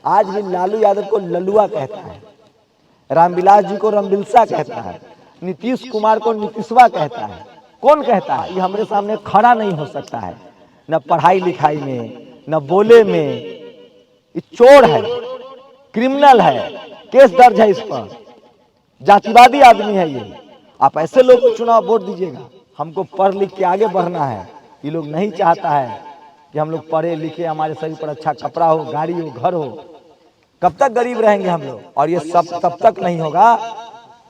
आज भी लालू यादव को लल्लुआ कहता है, रामविलास जी को रामबिलसा कहता है, नीतीश कुमार को नीतीशवा कहता है। कौन कहता है? ये हमारे सामने खड़ा नहीं हो सकता है, न पढ़ाई लिखाई में, न बोले में। ये चोर है, क्रिमिनल है, केस दर्ज है इस पर, जातिवादी आदमी है ये। आप ऐसे लोग को चुनाव वोट दीजिएगा। हमको पढ़ लिख के आगे बढ़ना है। ये लोग नहीं चाहता है कि हम लोग पढ़े लिखे, हमारे शरीर पर अच्छा कपड़ा हो, गाड़ी हो, घर हो। कब तक गरीब रहेंगे हम लोग? और ये सब तब तक नहीं होगा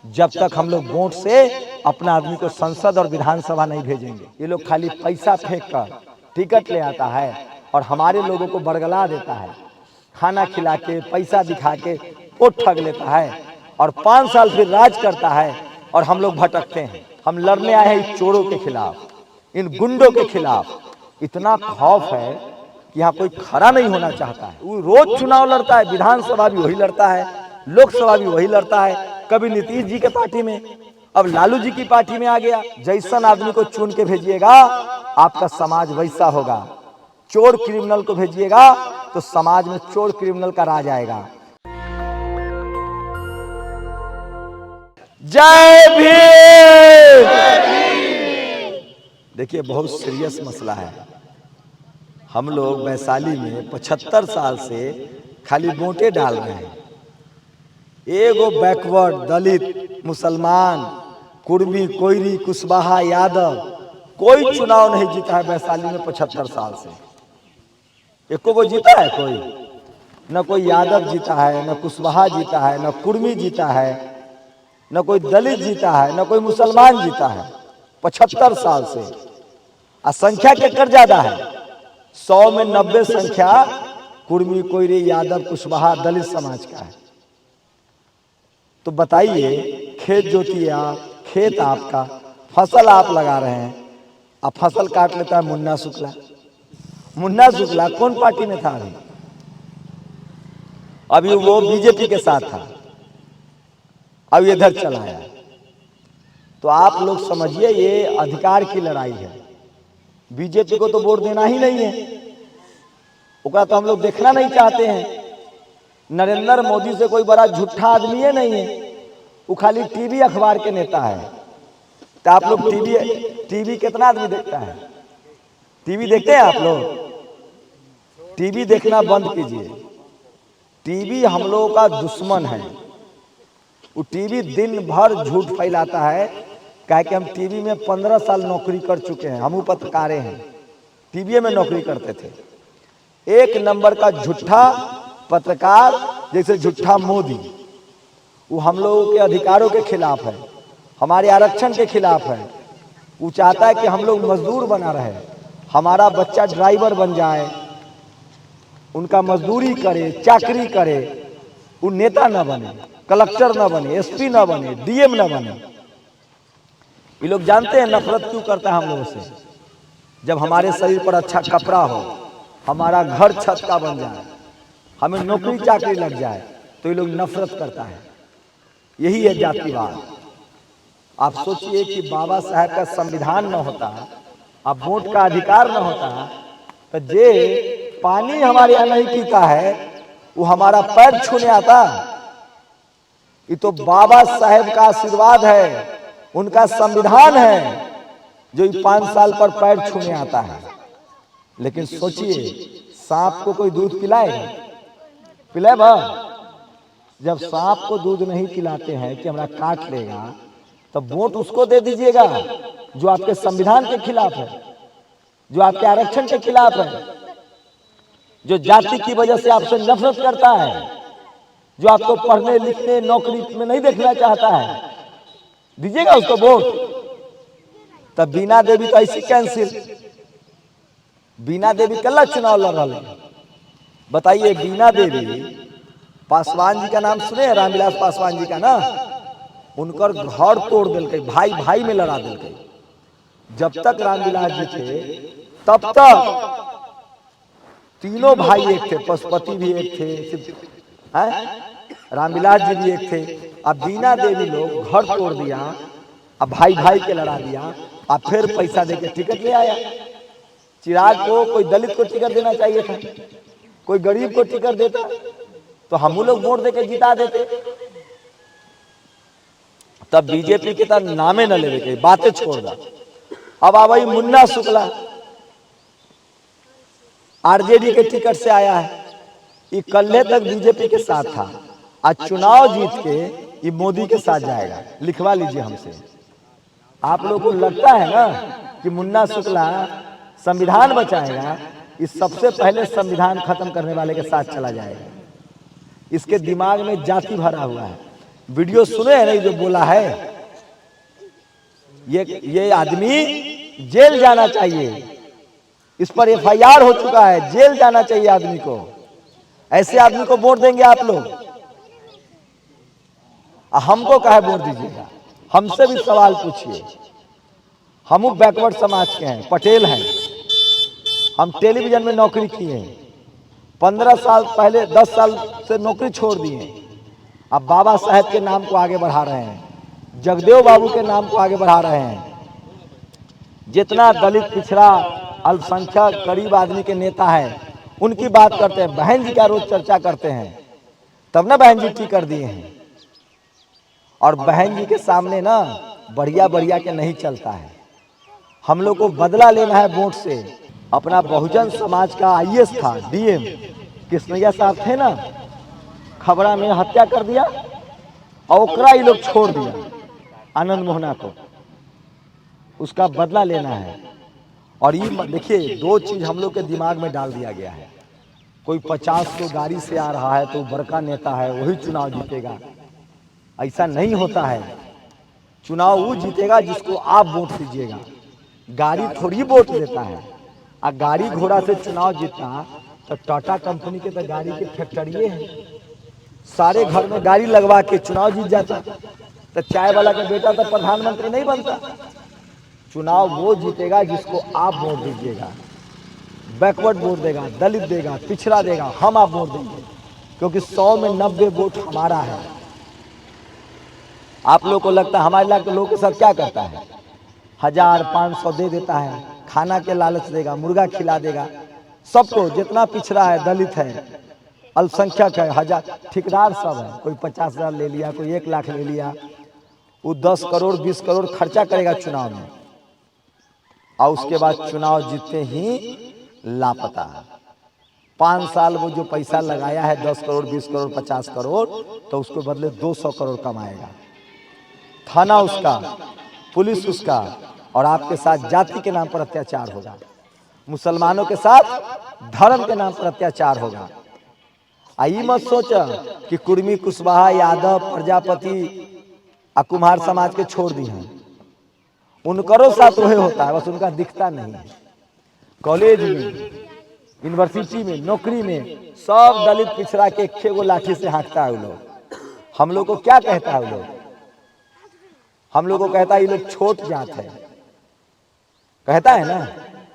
जब तक हम लोग वोट से अपना आदमी को संसद और विधानसभा नहीं भेजेंगे। ये लोग खाली पैसा फेंक कर टिकट ले आता है और हमारे लोगों को बरगला देता है, खाना खिला के, पैसा दिखा के वोट ठग लेता है और 5 साल फिर राज करता है और हम लोग भटकते हैं। हम लड़ने आए हैं इन चोरों के खिलाफ, इन गुंडों के खिलाफ। इतना खौफ है कि यहाँ कोई खड़ा नहीं होना चाहता है। वो रोज चुनाव लड़ता है, विधानसभा भी वही लड़ता है, लोकसभा भी वही लड़ता है। कभी नीतीश जी के पार्टी में, अब लालू जी की पार्टी में आ गया। जैसन आदमी को चुन के भेजिएगा आपका समाज वैसा होगा। चोर क्रिमिनल को भेजिएगा तो समाज में चोर क्रिमिनल का राज आएगा। जय भीम। देखिए, बहुत सीरियस मसला है। हम लोग वैशाली में 75 साल से खाली वोटें डाल रहे हैं। एगो बैकवर्ड, दलित, मुसलमान, कुर्मी, कोयरी, कुशवाहा, यादव कोई चुनाव नहीं जीता है वैशाली में 75 साल से। एको वो जीता है कोई? न कोई यादव जीता है, न कुशवाहा जीता है, न कुर्मी जीता है, न कोई दलित जीता है, न कोई मुसलमान जीता है 75 साल से। और संख्या के कर ज्यादा है, 100 में 90 संख्या कुर्मी, कोयरी, यादव, कुशवाहा, दलित समाज का है। तो बताइए, खेत जोतिए आप, खेत आपका, फसल आप लगा रहे हैं, अब फसल काट लेता है मुन्ना शुक्ला। मुन्ना शुक्ला कौन पार्टी में था? अभी वो बीजेपी के साथ था, अब इधर चला आया। तो आप लोग समझिए, ये अधिकार की लड़ाई है। बीजेपी को तो वोट देना ही नहीं है, उसका तो हम लोग देखना नहीं चाहते हैं। नरेंद्र मोदी से कोई बड़ा झूठा आदमी है नहीं है, वो खाली टीवी अखबार के नेता है। तो आप लोग टीवी कितना आदमी देखता है? टीवी देखते हैं आप लोग? टीवी देखना बंद कीजिए। टीवी हम लोगों का दुश्मन है। वो टीवी दिन भर झूठ फैलाता है। क्या कि हम टीवी में 15 साल नौकरी कर चुके हैं, हम पत्रकार हैं, टीवी में नौकरी करते थे। एक नंबर का झूठा पत्रकार, जैसे झूठा मोदी, वो हम लोगों के अधिकारों के खिलाफ है, हमारे आरक्षण के खिलाफ है। वो चाहता है कि हम लोग मजदूर बना रहे, हमारा बच्चा ड्राइवर बन जाए, उनका मजदूरी करे, चाकरी करे, वो नेता न बने, कलेक्टर न बने, एसपी न बने, डीएम न बने। ये लोग जानते हैं नफरत क्यों करता है हम लोगों से? जब हमारे शरीर पर अच्छा कपड़ा हो, हमारा घर छत का बन जाए, हमें नौकरी चाकरी लग जाए, तो ये लोग नफरत करता है। यही है जातिवाद। आप सोचिए कि बाबा साहब का संविधान न होता, अब वोट का अधिकार न होता, तो जे पानी हमारे यहाँ नहीं पीता है वो हमारा पैर छूने आता। ये तो बाबा साहब का आशीर्वाद है, उनका संविधान है, जो 5 साल पर पैर छूने आता है। लेकिन सोचिए, सांप को कोई दूध पिलाएगा? पिलाएगा? जब सांप को दूध नहीं पिलाते हैं कि हमरा काट लेगा, तब वोट उसको दे दीजिएगा जो आपके संविधान के खिलाफ है, जो आपके आरक्षण के खिलाफ है, जो जाति की वजह से आपसे नफरत करता है, जो आपको पढ़ने लिखने नौकरी में नहीं देखना चाहता है। दीजिएगा उसको वोट। तब बीना देवी तो ऐसी कैंसिल। बीना देवी कल चुनाव लड़ रहा है। बताइए, बीना देवी, पासवान जी का नाम सुने? रामविलास पासवान जी का ना, उनकर घर तोड़ दिल, भाई भाई में लड़ा दिल। जब तक रामविलास जी थे तब तक तीनों भाई एक थे, पशुपति भी एक थे, रामविलास जी भी एक थे। अब बीना देवी लोग घर तोड़ दिया, अब भाई भाई के लड़ा दिया, अब फिर पैसा देके टिकट ले आया। चिराग को कोई दलित को टिकट देना चाहिए था, कोई गरीब को टिकट देता, तो हम लोग वोट देके जिता देते। तब बीजेपी के तरह नामे न लेवे के, बातें छोड़ दा। अब आ भाई मुन्ना शुक्ला आरजेडी के टिकट से आया है, ये कल्हे तक बीजेपी के साथ था, आज चुनाव जीत के ये मोदी के साथ जाएगा। लिखवा लीजिए हमसे। आप लोगों को लगता है ना कि मुन्ना शुक्ला संविधान बचाएगा, इस सबसे पहले संविधान खत्म करने वाले के साथ चला जाएगा। इसके दिमाग में जाति भरा हुआ है। वीडियो सुने हैं नहीं जो बोला है, ये आदमी जेल जाना चाहिए, इस पर एफआईआर हो चुका है, जेल जाना चाहिए आदमी को। ऐसे आदमी को वोट देंगे आप लोग? हमको काहे वोट दीजिएगा? हमसे भी सवाल पूछिए। हम बैकवर्ड समाज के हैं, पटेल हैं, हम टेलीविजन में नौकरी किए हैं, 15 साल पहले 10 साल से नौकरी छोड़ दिए, अब बाबा साहेब के नाम को आगे बढ़ा रहे हैं, जगदेव बाबू के नाम को आगे बढ़ा रहे हैं। जितना दलित पिछड़ा अल्पसंख्यक गरीब आदमी के नेता है उनकी बात करते हैं, बहन जी का रोज चर्चा करते हैं, तब ना बहन जी टिकट दिए हैं। और बहन जी के सामने ना बढ़िया बढ़िया के नहीं चलता है। हम लोग को बदला लेना है वोट से। अपना बहुजन समाज का आईएएस था, डीएम कृष्णैया साहब थे ना, खबरा में हत्या कर दिया और ओकरा ये लोग छोड़ दिया आनंद मोहना को। उसका बदला लेना है। और ये देखिए, दो चीज हम लोग के दिमाग में डाल दिया गया है। कोई 50 को गाड़ी से आ रहा है तो बड़का नेता है, वही चुनाव जीतेगा। ऐसा नहीं होता है। चुनाव वो जीतेगा जिसको आप वोट दीजिएगा। गाड़ी थोड़ी वोट देता है। आ गाड़ी घोड़ा से चुनाव जीतना तो टाटा कंपनी के तो गाड़ी के फैक्ट्री है, सारे घर में गाड़ी लगवा के चुनाव जीत जाता। तो चाय वाला का बेटा तो प्रधानमंत्री नहीं बनता। चुनाव वो जीतेगा जिसको आप वोट दीजिएगा। बैकवर्ड वोट देगा, दलित देगा, पिछड़ा देगा, हम आप वोट देंगे, क्योंकि 100 में 90 वोट हमारा है। आप लोग को लगता है हमारे इलाके लोगों के साथ क्या करता है? 1000-500 दे देता है, खाना के लालच देगा, मुर्गा खिला देगा सबको। जितना पिछड़ा है, दलित है, अल्पसंख्यक है, 1000 ठेकेदार सब है। कोई 50,000 ले लिया, कोई 1 लाख ले लिया, वो 10 करोड़ 20 करोड़ खर्चा करेगा चुनाव में, और उसके बाद चुनाव जीतते ही लापता। 5 साल वो जो पैसा लगाया है 10 करोड़ 20 करोड़ 50 करोड़, तो उसके बदले 200 करोड़ कमाएगा। थाना उसका, पुलिस उसका, और आपके साथ जाति के नाम पर अत्याचार होगा, मुसलमानों के साथ धर्म के नाम पर अत्याचार होगा। आई मत सोचा कि कुर्मी, कुशवाहा, यादव, प्रजापति और कुम्हार समाज के छोड़ दी हैं। उनकरो साथ वही होता है, बस उनका दिखता नहीं है। कॉलेज में, यूनिवर्सिटी में, नौकरी में सब दलित पिछड़ा के 6 गो लाठी से हाँकता है वो लोग। हम लोग को क्या कहता है वो लोग? हम लोग को कहता है ये लोग छोट जात है, कहता है ना।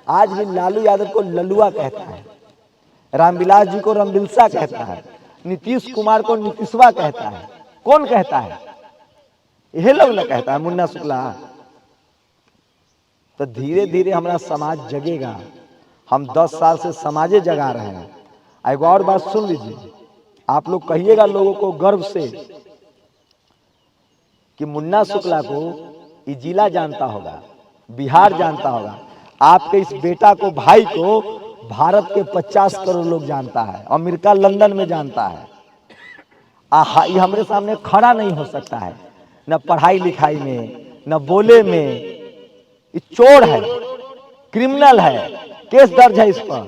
आज भी लालू यादव को लल्लुआ कहता है, रामविलास जी को रामविलसा कहता है, नीतीश कुमार को नीतीशवा कहता है। कौन कहता है? यही लोग ना कहता है, मुन्ना शुक्ला। तो धीरे धीरे हमारा समाज जगेगा। हम 10 साल से समाजे जगा रहे हैं। एक और बात सुन लीजिए, आप लोग कहिएगा लोगों को गर्व से कि मुन्ना शुक्ला को ये जिला जानता होगा, बिहार जानता होगा। आपके इस बेटा को, भाई को भारत के 50 करोड़ लोग जानता है, अमेरिका लंदन में जानता है। ये हमारे सामने खड़ा नहीं हो सकता है, न पढ़ाई लिखाई में, न बोले में। ये चोर है, क्रिमिनल है, केस दर्ज है इस पर,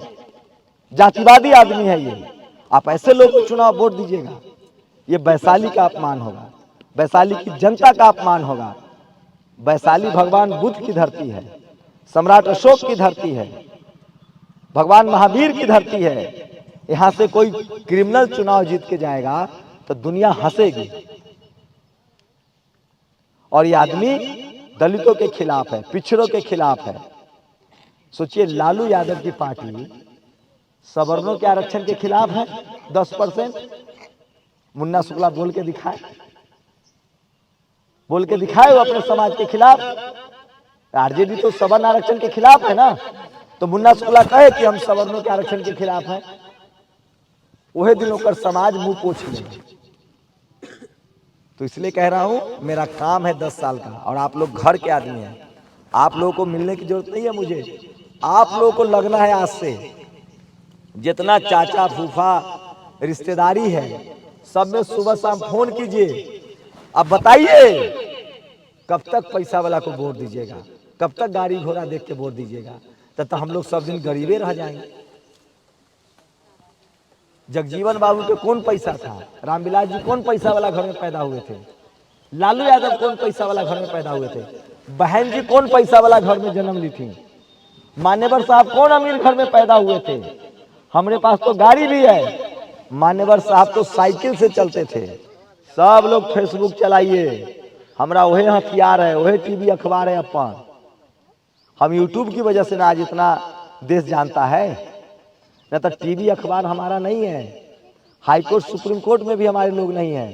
जातिवादी आदमी है ये। आप ऐसे लोग को चुनाव वोट दीजिएगा, ये वैशाली का अपमान होगा, वैशाली की जनता का अपमान होगा। वैशाली भगवान बुद्ध की धरती है, सम्राट अशोक की धरती है, भगवान महावीर की धरती है। यहां से कोई क्रिमिनल चुनाव जीत के जाएगा तो दुनिया हंसेगी। और ये आदमी दलितों के खिलाफ है, पिछड़ों के खिलाफ है। सोचिए, लालू यादव की पार्टी सवर्णों के आरक्षण के खिलाफ है 10%। मुन्ना शुक्ला बोल के दिखाए, बोल के दिखाए वो अपने समाज के खिलाफ। आरजेडी तो सवर्ण आरक्षण के खिलाफ है ना, तो मुन्ना शुक्ला कहे कि हम सवर्णों के आरक्षण के खिलाफ हैं। वही दिन होकर समाज मुंह पोछ ले। तो इसलिए कह रहा हूं, मेरा काम है 10 साल का, और आप लोग घर के आदमी हैं, आप लोगों को मिलने की जरूरत नहीं है मुझे। आप लोगों को लगना है आज से, जितना चाचा फूफा रिश्तेदारी है सब में सुबह शाम फोन कीजिए। अब बताइए कब तक पैसा वाला को वोट दीजिएगा, कब तक गाड़ी घोड़ा देख के वोट दीजिएगा? तब तक हम लोग सब दिन गरीबे रह जाएंगे। जगजीवन बाबू के कौन पैसा था? रामविलास जी कौन पैसा वाला घर में पैदा हुए थे? लालू यादव कौन पैसा वाला घर में पैदा हुए थे? बहन जी कौन पैसा वाला घर में जन्म ली थी? मान्यवर साहब कौन अमीर घर में पैदा हुए थे? हमारे पास तो गाड़ी भी है, मान्यवर साहब तो साइकिल से चलते थे। सब लोग फेसबुक चलाइए, हमारा वही हथियार है, वही टीवी अखबार है अपन। हम यूट्यूब की वजह से ना आज इतना देश जानता है, न तो टीवी अखबार हमारा नहीं है। हाईकोर्ट सुप्रीम कोर्ट में भी हमारे लोग नहीं है,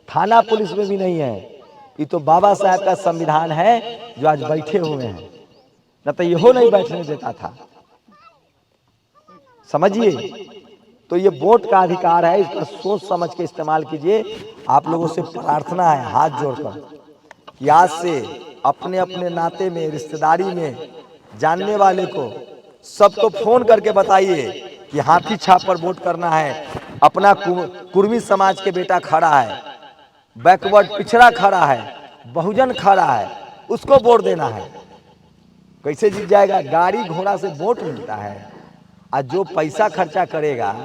थाना पुलिस में भी नहीं है। ये तो बाबा साहब का संविधान है जो आज बैठे हुए हैं, न तो यहो नहीं बैठने देता था। समझिए, तो ये वोट का अधिकार है, इस पर सोच समझ के इस्तेमाल कीजिए। आप लोगों से प्रार्थना है हाथ जोड़कर कि आज से अपने अपने नाते में, रिश्तेदारी में जानने वाले को सबको फोन करके बताइए कि हाथी छाप पर वोट करना है। अपना कुर्मी समाज के बेटा खड़ा है, बैकवर्ड पिछड़ा खड़ा है, बहुजन खड़ा है, उसको वोट देना है। कैसे जीत जाएगा? गाड़ी घोड़ा से वोट मिलता है। आज जो पैसा खर्चा करेगा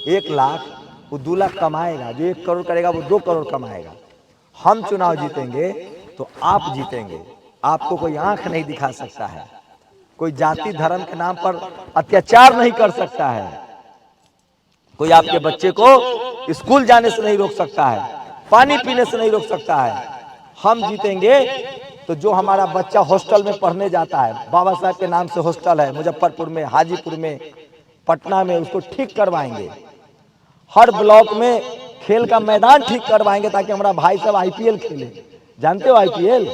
1 लाख, वो 2 लाख कमाएगा। जो 1 करोड़ करेगा वो 2 करोड़ कमाएगा। हम चुनाव जीतेंगे तो आप जीतेंगे। आपको कोई आंख नहीं दिखा सकता है, कोई जाति धर्म के नाम पर अत्याचार नहीं कर सकता है, कोई आपके बच्चे को स्कूल जाने से नहीं रोक सकता है, पानी पीने से नहीं रोक सकता है। हम जीतेंगे तो जो हमारा बच्चा हॉस्टल में पढ़ने जाता है, बाबा साहब के नाम से हॉस्टल है मुजफ्फरपुर में, हाजीपुर में, पटना में, उसको ठीक करवाएंगे। हर ब्लॉक में खेल का मैदान ठीक करवाएंगे ताकि हमारा भाई सब आईपीएल खेले। जानते हो आईपीएल?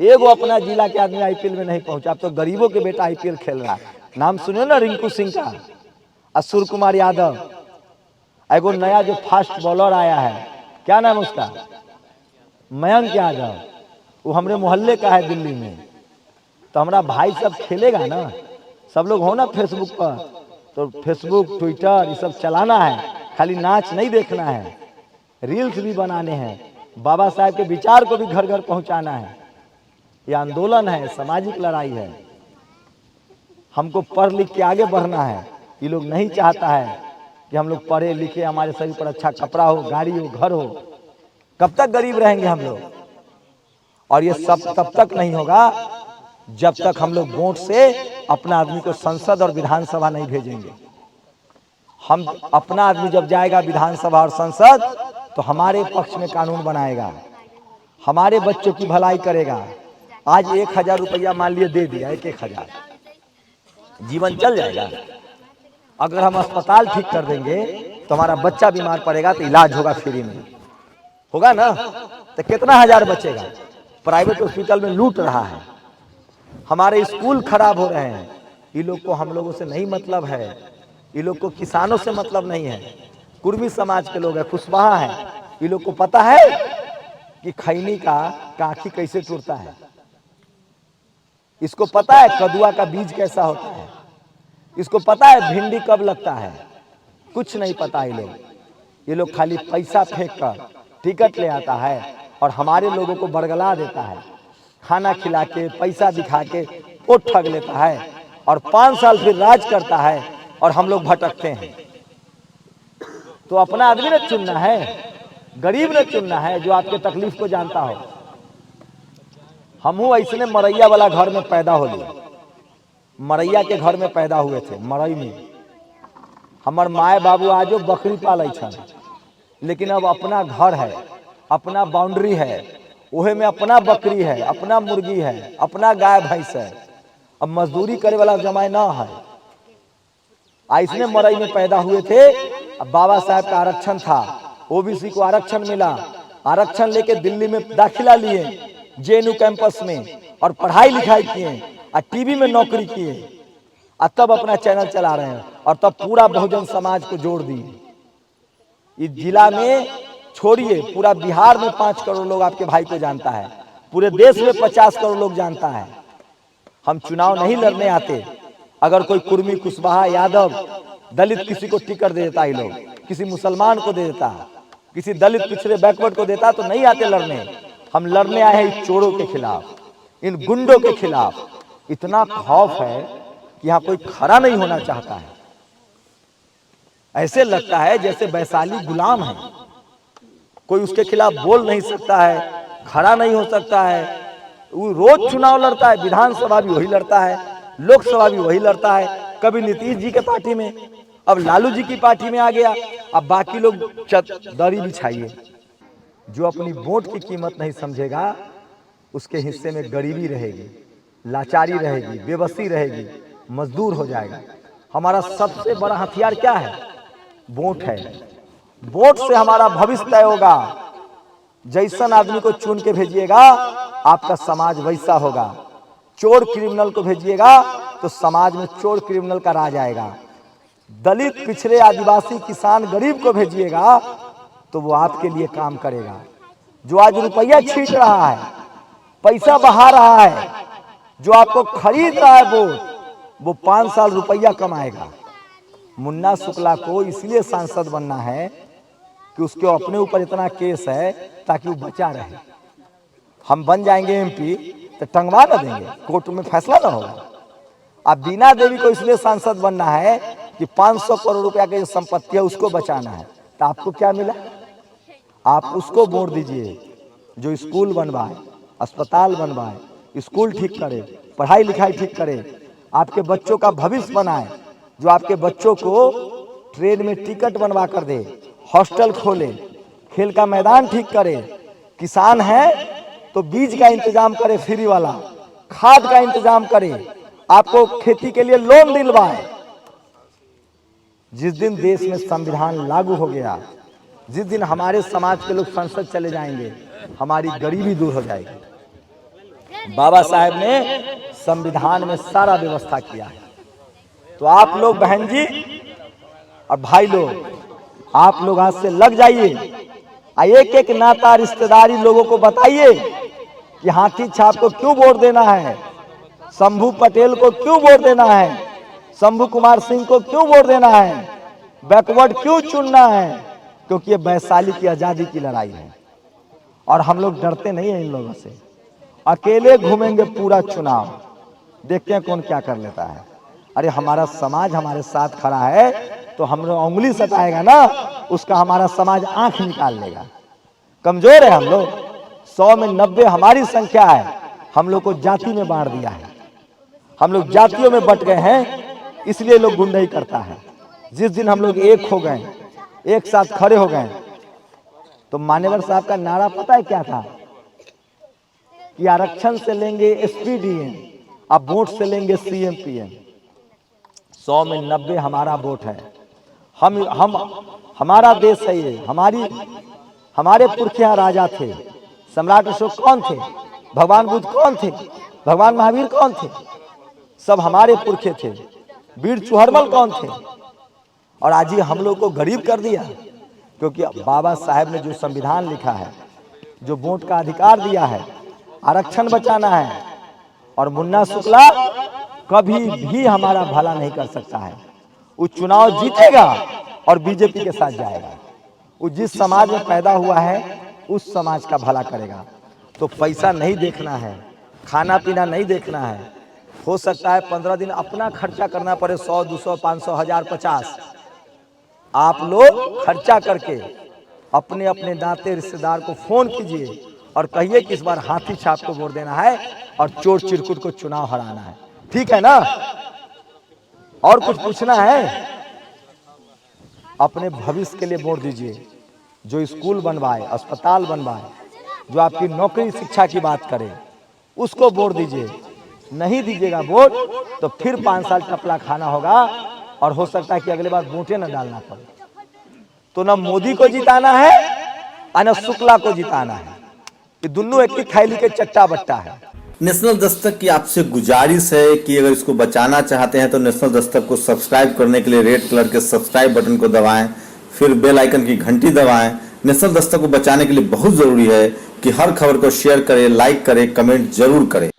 एगो अपना जिला के आदमी आईपीएल में नहीं पहुंचा। अब तो गरीबों के बेटा आईपीएल खेल रहा है। नाम सुने ना, रिंकू सिंह का, असुर कुमार यादव। एगो नया जो फास्ट बॉलर आया है, क्या नाम उसका? मयंक यादव। वो हमरे मोहल्ले का है दिल्ली में। तो हमारा भाई सब खेलेगा ना। सब लोग हो ना फेसबुक पर, तो फेसबुक ट्विटर ये सब चलाना है, खाली नाच नहीं देखना है, रील्स भी बनाने हैं, बाबा साहब के विचार को भी घर घर पहुंचाना है। ये आंदोलन है, सामाजिक लड़ाई है। हमको पढ़ लिख के आगे बढ़ना है। ये लोग नहीं चाहता है कि हम लोग पढ़े लिखे, हमारे शरीर पर अच्छा कपड़ा हो, गाड़ी हो, घर हो। कब तक गरीब रहेंगे हम लोग? और ये सब तब तक नहीं होगा जब तक हम लोग वोट से अपना आदमी को संसद और विधानसभा नहीं भेजेंगे। हम अपना आदमी जब जाएगा विधानसभा और संसद, तो हमारे पक्ष में कानून बनाएगा, हमारे बच्चों की भलाई करेगा। आज 1000 रुपया मान लिए दे दिया, 1000, जीवन चल जाएगा। अगर हम अस्पताल ठीक कर देंगे तो हमारा बच्चा बीमार पड़ेगा तो इलाज होगा फ्री में, होगा ना? तो कितना हजार बचेगा? प्राइवेट हॉस्पिटल में लूट रहा है, हमारे स्कूल खराब हो रहे हैं। ये लोग को हम लोगों से नहीं मतलब है, ये लोग को किसानों से मतलब नहीं है। कुर्मी समाज के लोग हैं, कुशवाहा हैं। ये लोग को पता है कि खैनी का काठी कैसे टूटता है, इसको पता है कदुआ का बीज कैसा होता है, इसको पता है भिंडी कब लगता है। कुछ नहीं पता ये लोग खाली पैसा फेंक कर टिकट ले आता है और हमारे लोगों को बरगला देता है। खाना खिला के, पैसा दिखा के वोट ठग लेता है और 5 साल फिर राज करता है और हम लोग भटकते हैं। तो अपना आदमी ने चुनना है, गरीब ने चुनना है जो आपके तकलीफ को जानता हो। हमहू ऐसने मरैया वाला घर में पैदा हो लिए, मरैया के घर में पैदा हुए थे। मरई में हमार माए बाबू आजो बकरी पाले छन, लेकिन अब अपना घर है, अपना बाउंड्री है, ओहे में अपना बकरी है, अपना मुर्गी है, अपना गाय भैंस है। अब मजदूरी करे वाला जमाना ना है। ऐसने मरई में पैदा हुए थे। अब बाबा साहब का आरक्षण था, ओबीसी को आरक्षण मिला, आरक्षण लेके दिल्ली में दाखिला लिए जेएनयू कैंपस में और पढ़ाई लिखाई किए और टीवी में नौकरी किए और तब अपना चैनल चला रहे हैं और तब पूरा बहुजन समाज को जोड़ दिए। इस जिला में छोड़िए, पूरा बिहार में 5 करोड़ लोग आपके भाई को जानता है, पूरे देश में 50 करोड़ लोग जानता है। हम चुनाव नहीं लड़ने आते। अगर कोई कुर्मी, कुशवाहा, यादव, दलित किसी को टिकट दे देता, ये लोग किसी मुसलमान को दे देता, किसी दलित पिछड़े बैकवर्ड को देता, तो नहीं आते लड़ने। हम लड़ने आए हैं इन चोरों के खिलाफ, इन गुंडों के खिलाफ। इतना खौफ है कि यहाँ कोई खड़ा नहीं होना चाहता है। ऐसे लगता है जैसे वैशाली गुलाम है, कोई उसके खिलाफ बोल नहीं सकता है, खड़ा नहीं हो सकता है। वो रोज चुनाव लड़ता है, विधानसभा भी वही लड़ता है, लोकसभा भी वही लड़ता है। कभी नीतीश जी के पार्टी में, अब लालू जी की पार्टी में आ गया। अब बाकी लोग दरी बिछाइए। जो अपनी वोट की कीमत नहीं समझेगा, उसके हिस्से में गरीबी रहेगी, लाचारी रहेगी, बेबसी रहेगी, मजदूर हो जाएगा। हमारा सबसे बड़ा हथियार क्या है? वोट है। वोट से हमारा भविष्य तय होगा। जैसन आदमी को चुन के भेजिएगा, आपका समाज वैसा होगा। चोर क्रिमिनल को भेजिएगा तो समाज में चोर क्रिमिनल का राज आएगा। दलित, पिछड़े, आदिवासी, किसान, गरीब को भेजिएगा तो वो आपके लिए काम करेगा। जो आज रुपया छीट रहा है, पैसा बहा रहा है, जो आपको खरीद रहा है वोट, वो 5 साल रुपया कमाएगा। मुन्ना शुक्ला को इसलिए सांसद बनना है कि उसके अपने ऊपर इतना केस है ताकि वो बचा रहे। हम बन जाएंगे एमपी तो टंगवा न देंगे, कोर्ट में फैसला ना होगा। अब बीना देवी को इसलिए सांसद बनना है कि 500 करोड़ रुपया की जो संपत्ति है उसको बचाना है। तो आपको क्या मिला? आप उसको वोट दीजिए जो स्कूल बनवाए, अस्पताल बनवाए, स्कूल ठीक करे, पढ़ाई लिखाई ठीक करे, आपके बच्चों का भविष्य बनाए, जो आपके बच्चों को ट्रेन में टिकट बनवा कर दे, हॉस्टल खोले, खेल का मैदान ठीक करे। किसान है तो बीज का इंतजाम करे, फ्री वाला खाद का इंतजाम करे, आपको खेती के लिए लोन दिलवाए। जिस दिन देश में संविधान लागू हो गया, जिस दिन हमारे समाज के लोग संसद चले जाएंगे, हमारी गरीबी दूर हो जाएगी। बाबा साहेब ने संविधान में सारा व्यवस्था किया है। तो आप लोग बहन जी और भाई लोग, आप लोग आज से लग जाइए। एक एक नाता रिश्तेदारी लोगों को बताइए कि हाथी छाप को क्यों वोट देना है, शंभू पटेल को क्यों वोट देना है, शंभू कुमार सिंह को क्यों वोट देना है, बैकवर्ड क्यों चुनना है। क्योंकि ये वैशाली की आजादी की लड़ाई है और हम लोग डरते नहीं हैं इन लोगों से। अकेले घूमेंगे पूरा चुनाव, देखते हैं कौन क्या कर लेता है। अरे हमारा समाज हमारे साथ खड़ा है तो हम लोग उंगली सताएगा ना, उसका हमारा समाज आंख निकाल लेगा। कमजोर है हम लोग, 100 में 90 हमारी संख्या है। हम लोग को जाति में बांट दिया है, हम लोग जातियों में बट गए हैं, इसलिए लोग गुंडाई करता है। जिस दिन हम लोग एक हो गए, एक साथ खड़े हो गए, तो मान्यवर साहब का नारा पता है क्या था? कि आरक्षण से लेंगे एसपीडीएम, अब वोट से लेंगे सीएम पीएम। 100 में 90 हमारा वोट है। हम हमारा देश है ये, हमारे पुरखे यहाँ राजा थे। सम्राट अशोक कौन थे? भगवान बुद्ध कौन थे? भगवान महावीर कौन थे? सब हमारे पुरखे थे। वीर चुहरमल कौन थे? और आज ही हम लोग को गरीब कर दिया। क्योंकि बाबा साहेब ने जो संविधान लिखा है, जो वोट का अधिकार दिया है, आरक्षण बचाना है। और मुन्ना शुक्ला कभी भी हमारा भला नहीं कर सकता है। वो चुनाव जीतेगा और बीजेपी के साथ जाएगा। वो जिस समाज में पैदा हुआ है उस समाज का भला करेगा। तो पैसा नहीं देखना है, खाना पीना नहीं देखना है। हो सकता है 15 दिन अपना खर्चा करना पड़े, 100, 200, 500, 1000, 50। आप लोग खर्चा करके अपने अपने नाते रिश्तेदार को फोन कीजिए और कहिए कि इस बार हाथी छाप को वोट देना है और चोर चिरकुट को चुनाव हराना है। ठीक है ना? और कुछ पूछना है? अपने भविष्य के लिए वोट दीजिए। जो स्कूल बनवाए, अस्पताल बनवाए, जो आपकी नौकरी शिक्षा की बात करे, उसको वोट दीजिए। नहीं दीजिएगा वोट तो फिर 5 साल टपला खाना होगा और हो सकता है कि अगले बार वोटें न डालना पड़े। तो ना मोदी को जिताना है और ना शुक्ला को जिताना है। ये दोनों एक ही थैली के चट्टा बट्टा है। नेशनल दस्तक की आपसे गुजारिश है कि अगर इसको बचाना चाहते हैं तो नेशनल दस्तक को सब्सक्राइब करने के लिए रेड कलर के सब्सक्राइब बटन को दबाएं, फिर बेल आइकन की घंटी दबाएं। नेशनल दस्तक को बचाने के लिए बहुत जरूरी है कि हर खबर को शेयर करें, लाइक करें, कमेंट जरूर करें।